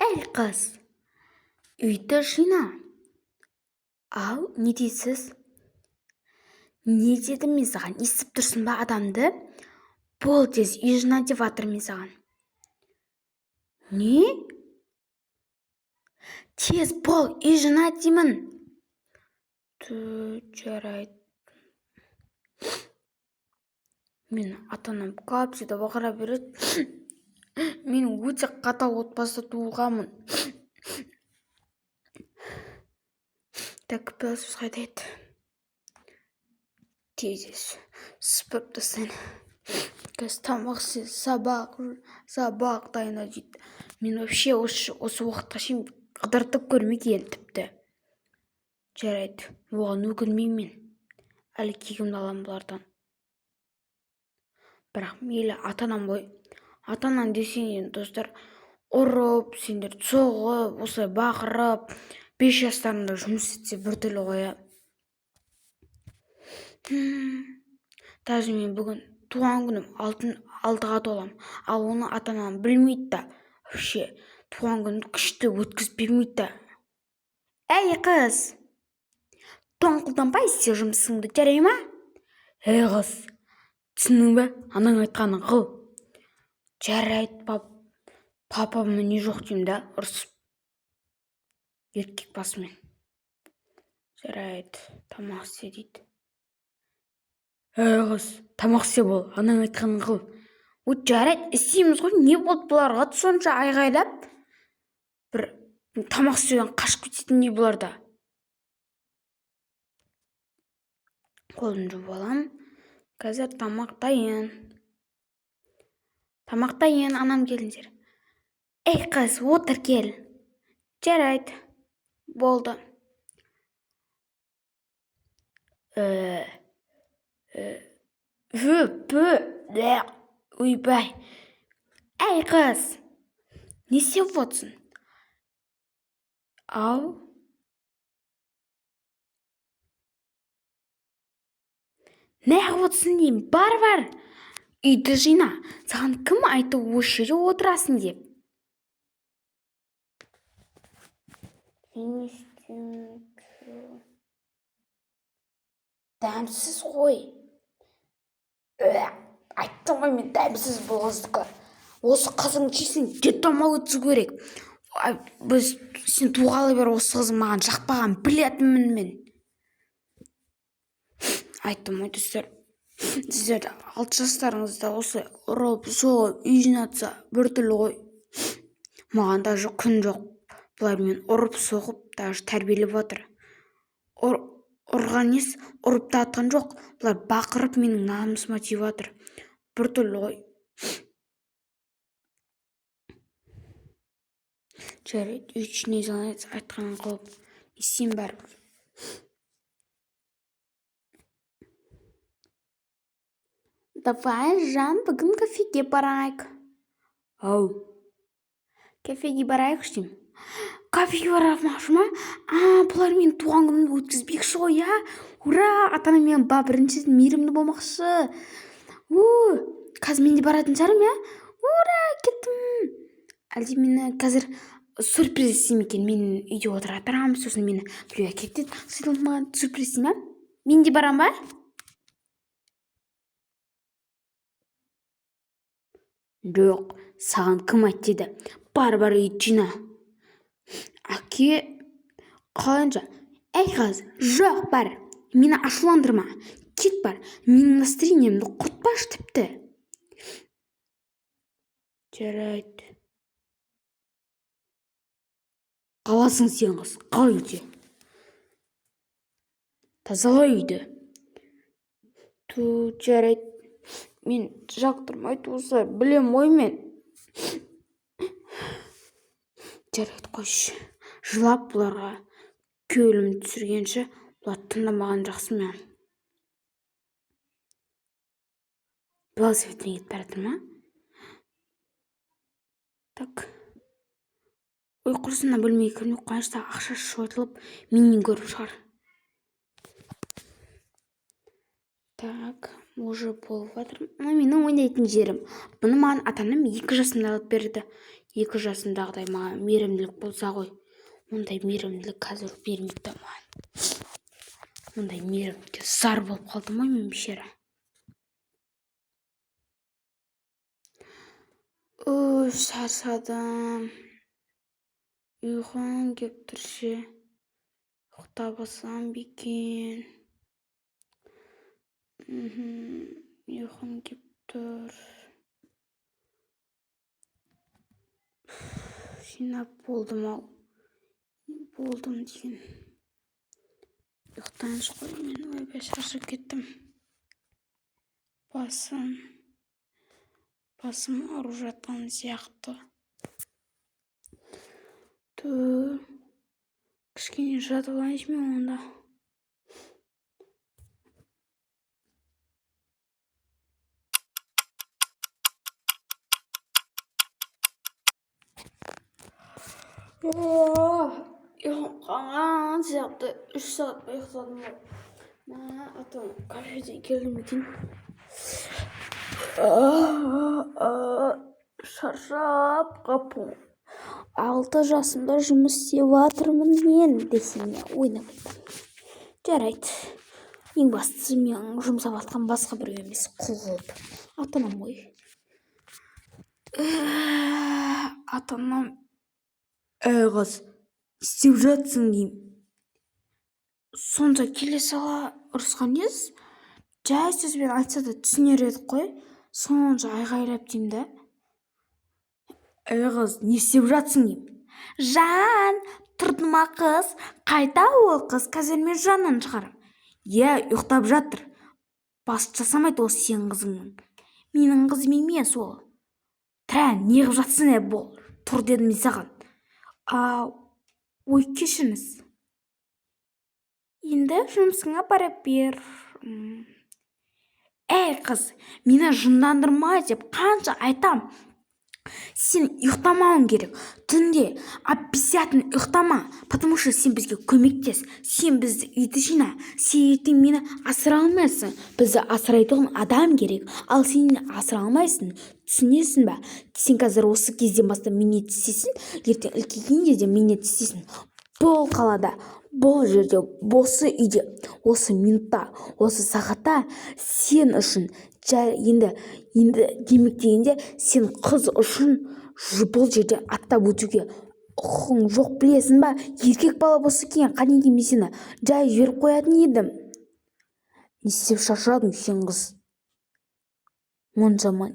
Әй қыз, үйді жина. Ау, не дейсіз? Не дедім мен саған, естіп тұрсың ба адамды? Бол тез, үй жина деп жатыр мен саған. Не? Тез бол, үй жина деймін. Жарайды. Мен ата-анам қапсыда бақыра береді. Мен өте қатал отбасыда туылғанмын. Так, пілсіз қайда еді? Тез сыпырып тастайын. Қазір тамақ істе, сабақ дайына дейді. Мен вообще осы уақытқа шейін қыдыртып көрмеген тіпті. Жарайды, оған өкінбеймін мен. Әлі кегімді аламын бұлардан. Бірақ мейлі, ата-анам ғой. Ата-анам десең достар, ұрып, сендер соғып, осылай бақырып, 5 жастарында жұмыс етсе біртүрлі ғой. Даже мен бүгін туған күнім 6-ға толам. Ал оны ата-анам білмейді да. Вообще, туған күнді күшті өткізіп бермейді да. Әй қыз, тоңқылданбай істе жұмысыңды, жарай ма? Әй қыз, түсіндің бе? Анаң айтқанын қыл. Жарайды, папама не жоқ деймін да, ұрсып. Еркек басымен. Жарайды, тамақ істе дейді. Әй қыз, тамақ істе бол, анаң айтқанын қыл. Жарайды, істейміз ғой, не болды бұларға сонша айғайлап? Бір тамақ істеуден қашып кететіндей бұларда. Қолын жуып аламын. Қазір тамақ дайын. Тамақ дайын, анам келіңдер. Ей қыз, отыр кел. Жарайды. Болды. Ойбай. Әй қыз, не істеп отырсың? Ау. Не қылып отырсың деймін, бар. Үйді жина. Саған кім айтты осы жерде отырасың деп? Дәмсіз ғой. Айттым ғой мен, дәмсіз бұл қыздікі. Осы қызың жесін, детдомға өткізу керек. Сен туғалы бері осы қызың маған жақпаған білетінмін мен. Айттым ғой достар, сіздер 6 жастарыңызда осы ұрып, соғып, үй жинатса біртүрлі ғой. Маған даже күн жоқ. Бұлар мен ұрып, соғып, даже тәрбиелеп жатыр. Ұрған ес, ұрып та атқан жоқ. Бұлар бақырып менің намысыма тиіп жатыр. Біртүрлі ғой. Жарайды, үй ішіне айтқанын қылып, естен бәрібір. Давай, Жан, бүгін кафеге барайық. Ау, кафеге барайық деймін. Кафеге барамақшы ма? Бұлар мен туған күнімді өткізбекші ғой, я? Ура, ата-анам мен бірінші мейірімді болмақшы. Қазір мен де баратын шығармын, я? Ура, кеттім. Әлде мені қазір сюрприз істеймін екен. Мен үйде отыратырамын, сосын мені біреу әкетеді. Сөйтіп маған сюрприз істеймін, мен де барам ба? Жоқ, саған кім айтты деді? Бар үйді жина. Әке, қалайынша? Әй қыз, жоқ, бар. Мені ашуландырма. Кет бар. Менің настроениемді құртпашы тіпті. Жарайды. Қаласың сен қыз, қал үйде. Тазала үйді. Жарайды. Мен жақтырмайды осылай, білем ғой мен. Жарайды, қойшы. Жылап бұларға көлім түсіргенше, бұлар тыңдамаған жақсы мен. Велосипедпен кетіп бара жатыр ма? Так. Ой, құрысына бөлмеге кірмей қуанышта ақша шойытылып, менен көріп шығар. Так, уже болып жатыр. Менің ойнайтын жерім. Бұны маған ата-анам 2 жасымда алып берді. 2 жасымдағыдай маған мейірімділік болса ғой, ондай мейірімділік қазір бермейді да маған. Ондай мейірімділікке зар болып қалдым ғой мен бейшара. Шаршадым. Ұйқым кеп тұр ше. Ұйықтап алсам ба екен? Ұйқым кеп тұр. Жинап болдым-ау. Болдым деген. Ұйықтайыншы қой, мен ойбай шаршап кеттім. Басым ауырып жатқан сияқты. Кішкене жатып алайыншы мен онда. Ұйқым қалған сияқты 3 сағат па ұйықтадым ғой. Атам кафеден келдім екен. Шаршап қапым. 6 жасымда жұмыс істеп жатырмын мен десем мен ойнап айттым. Жарайды. Ең бастысы мен жұмсап жатқан басқа біреу емес, құл қылып. Ата-анам ғой. Ата-анам қыз, істеп жатсың деймін. Сонда келе сала ұрысқан ес. Жай сөзбен айтса да түсінер едік қой. Сонша айғайлап деймін да. Қыз, не істеп жатсың деймін. Жан, тұрды ма қыз? Қайта ол қыз? Қазір мен жанынан шығарам. Ұйықтап жатыр. Басты жасамайды ол сен қызыңның. Менің қызым емес ол. Не қып жатсың бол? Тұр дедім мен саған. Ой, кешіріңіз. Енді жұмысыңа бара бер. Қыз, мені жындандырма деп қанша айтам. Сен ұйықтамауың керек. Түнде обязательно ұйықтама, потому что сен бізге көмектес. Сен бізді үйді жина. Сен ертең мені асыра алмайсың. Бізді асырайтын адам керек. Ал сен асыра алмайсың. Түсінесің бе? Сен қазір осы кезден бастап менен тістесің, ертең үлкейгенде де менен тістесің. Бұл қалада, бұл жерде, осы үйде, осы минутта, осы сағатта сен үшін енді демек дегенде сен қыз үшін бұл жерде аттап өтуге құқың жоқ, білесің ба? Еркек бала болса екен, қанекей мен сені жай жіберіп қоятын едім. Не істеп шаршадың сен қыз? Мұншама,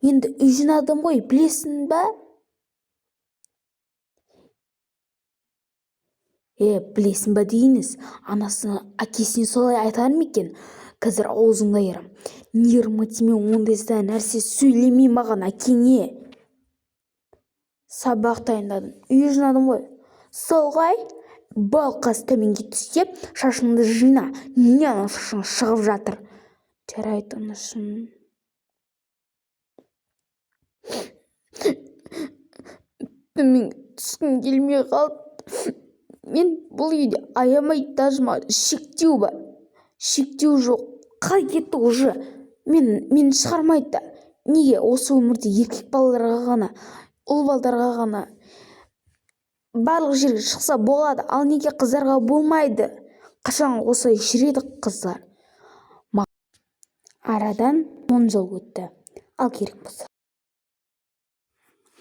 енді үй жинадым ғой, білесің ба? Білесің ба дейіңіз, анасына, әкесіне солай айтар ма екен? Қазір аузыңды айырам. Нервыма тиме, ондай нәрсе сөйлемей маған, әкеңе. Сабақ дайындадым, үй жинадым ғой. Солғай, бұл қыз төменге түстеп, шашыңды жина. Не анау шашың шығып жатыр? Жарайды, анашым. Төменге түскім келмей қалды. Мен бұл үйде аямайды тажыма. Шектеу ба? Шектеу жоқ. Қай кетті уже? Мен шығармайды да. Неге осы өмірде еркек балаларға ғана, ұл балдарға ғана барлық жерге шықса болады, ал неге қыздарға болмайды? Қашан осылай жүреді қыздар? Арадан 10 жыл өтті. Ал керек болса.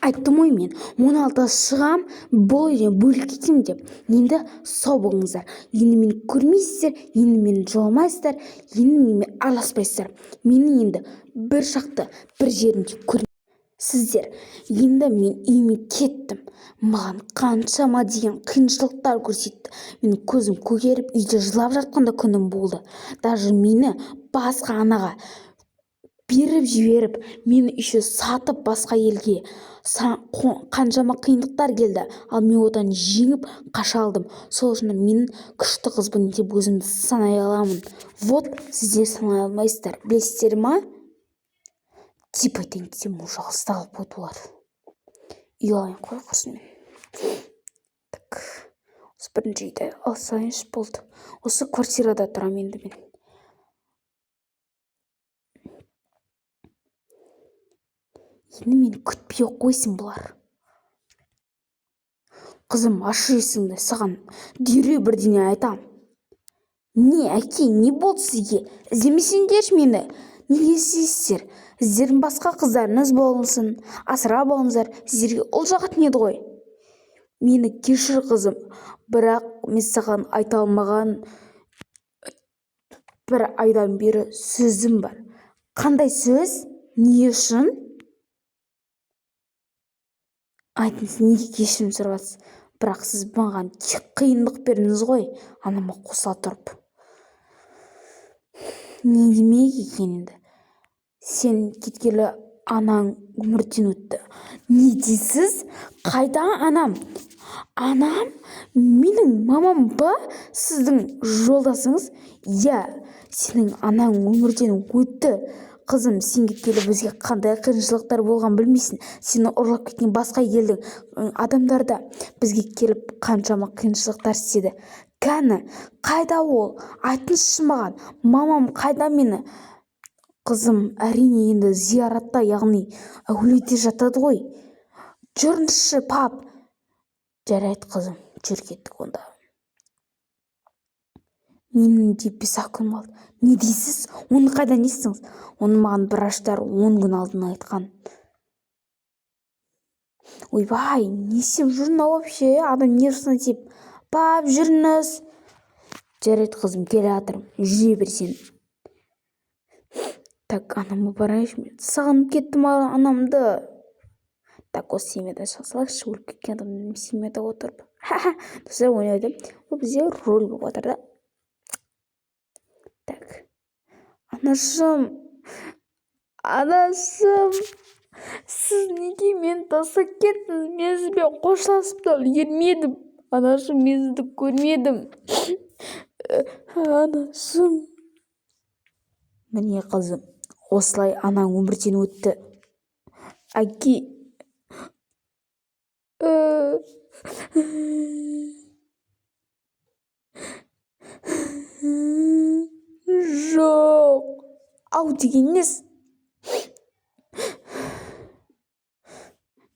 Айттым ғой мен, 16-да шығам, бұл үйден бөліп кетем деп. Енді сау болыңыздар. Енді мені көрмейсіздер, енді мені жоламайсыздар, енді менімен араласпайсыздар. Мені енді бір шақты, бір жерінде көрмейсіздер. Енді мен үйіме кеттім. Маған қаншама деген қиыншылықтар көрсетті. Мен көзім көгеріп, үйде жылап жатқанда күнім болды. Даже мені басқа анаға беріп жіберіп, мені еще сатып басқа елге қаншама қиындықтар келді, ал мен одан жеңіп қаша алдым. Сол үшін мен күшті қызбын деп өзімді санай аламын. Вот, сіздер санай алмайсыздар, білесіздер ма? Типа теңдесем уже ысталып қойды олар. Үй алайын қой құрсын мен. Так, осы бірінші үйді алсайыншы болды. Осы квартирада тұрам енді мен. енді мені күтпей қойсын бұлар. Қызым, ашу есіңді, саған дереу бірдеңе айтам. Не, әке, не болды сізге? Іздемесеңдерші мені. Неге іздейсіздер? Сіздердің басқа қыздарыңыз болсын, асырап алыңыздар, сіздерге ұл жағатын еді ғой. Мені кешір, қызым, бірақ мен саған айта алмаған бір айдан бері сөзім бар. Қандай сөз? Не үшін? Айтыңыз, неге кешірім сұрап жатсыз? Бірақ сіз маған қиындық бердіңіз ғой, анама қоса тұрып. Не демек екен енді? Сен кеткелі анаң өмірден өтті. Не дейсіз? Қайда анам? Анам? Менің мамам ба? Сіздің жолдасыңыз? Иә, сенің анаң өмірден өтті. Қызым, сен кеткелі бізге қандай қиыншылықтар болған білмейсің. Сені ұрлап кеткен басқа елдің адамдар да бізге келіп қаншама қиыншылықтар істеді. Кәні, қайда ол? Айтыңызшы маған, мамам қайда мені? Қызым, әрине енді зияратта, яғни әулиеде жатады ғой. Жүріңізші, пап. Жарайды, қызым, жүр кеттік онда. Менің де 5-ақ күнім қалды. Не дейсіз? Оны қайдан естіңіз? Оны маған врачтар 10 күн алдын айтқан. Ойбай, не істеп жүрсің вообще? Адам нервысына тиіп. Пап, жүріңіз. Жарайды, қызым, келе жатырмын. Жүре бер сен. Так, анама барайыншы мен. Сағынып кеттім анамды. Так, осы семьяда шыға салайықшы, өліп кеткен адамның семьяда отырып. Достар, ойнайды. Бұл бізде роль болып отыр да. Так, анашым, сіз неге мені тастап кеттіңіз? Мен сізбен қоштасып та үлгермедім. Анашым, мен сізді көрмедім. Анашым. Міне қызым, осылай анаң өмірден өтті. Әке. Жоқ. Ау деген нес?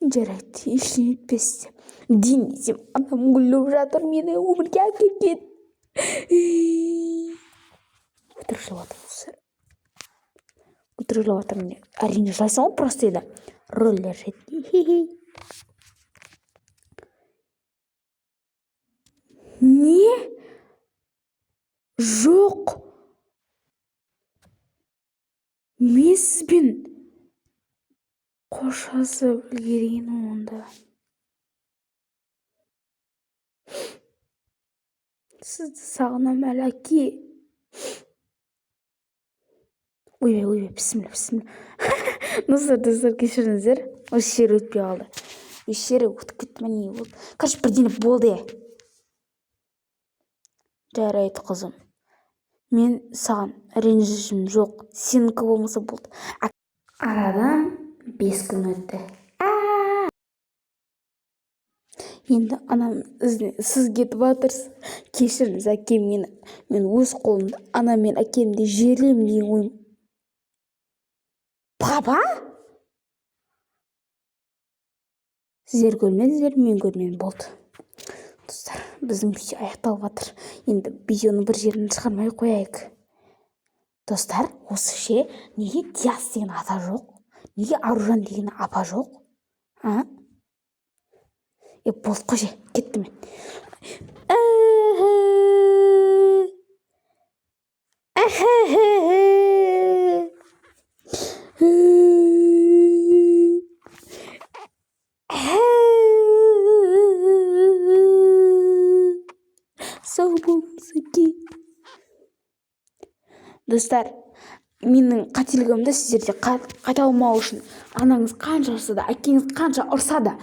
Жарайды, ештеңе етпесті. Дейін десем, анам күліп жатыр, мені өмірге әкелген. Өтірік жылап жатыр. Өтірік жылап жатыр міне. Әрине жылайсың ғой, просто еді. Рөлдер жетті. Не? Жоқ. Мен сізбен қоштасып үлгерген онда. Сізді сағынамын әлі, әке. Ойбай, бісміллә. Достар, кешіріңіздер. Осы жері өтпей қалды. Осы жері өтіп кетті, міне болды. Короче, бірдеңе болды. Жарайды, қызым. Мен саған ренжішім жоқ. Сенікі болмаса болды. Арадан 5 күн өтті. Енді анам ізіне сіз кетіп жатырсыз. Кешіріңіз, әке, мен өз қолымда анам мен әкемді жерлеймін деген ойым. Папа? Сіздер көрмедіңіздер, мен көрмедім, болды. Достар, біздің видео аяқталып жатыр. Енді видеоны бір жерін шығармай қояйық. Достар, осы ше, неге Диас деген ата жоқ? Неге Аружан деген апа жоқ? Болды, қой, кетті мен. Сау болыңыз, әке. Достар, менің қателігімді сіздерде қайталамау үшін анаңыз қанша ұрса да, әкеңіз қанша ұрса да,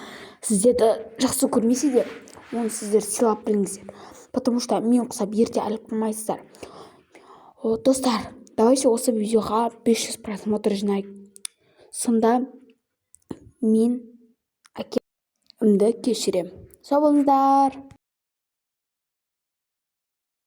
сіздерді жақсы көрмесе де, оны сіздер сыйлап біліңіздер. Потому что мен құсап ерте әліп қылмайсыздар. Достар, давайте осы видеоға 500 просмотр жинайық. Сонда мен әкемді кешірем. Сау болыңыздар.